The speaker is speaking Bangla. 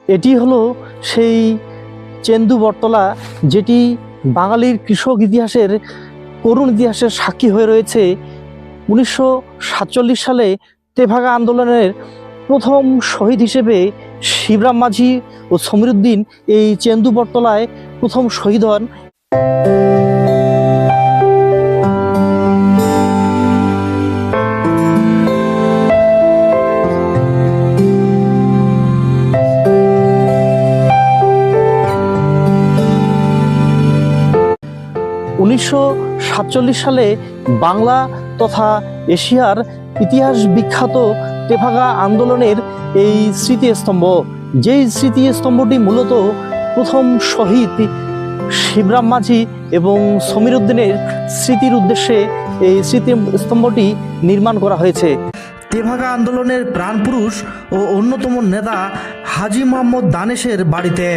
এটি হলো সেই চেন্দু বটতলা, যেটি বাঙালির কৃষক ইতিহাসের করুণ ইতিহাসের সাক্ষী হয়ে রয়েছে। 1947 সালে তেভাগা আন্দোলনের প্রথম শহীদ হিসেবে শিবরাম মাঝি ও সমীর উদ্দিন এই চেন্দু বটতলায় প্রথম শহীদ হন। সালে বাংলা তথা এশিয়ার ইতিহাস বিখ্যাত তেভাগা আন্দোলনের এই স্মৃতিস্তম্ভ, যেই স্মৃতিস্তম্ভটি মূলত প্রথম শহীদ শিবরাম মাঝি এবং সমীর উদ্দিনের স্মৃতির উদ্দেশ্যে এই স্মৃতিস্তম্ভটি নির্মাণ করা হয়েছে। তেভাগা আন্দোলনের প্রাণপুরুষ ও অন্যতম নেতা হাজী মোহাম্মদ দানেশের বাড়িতে।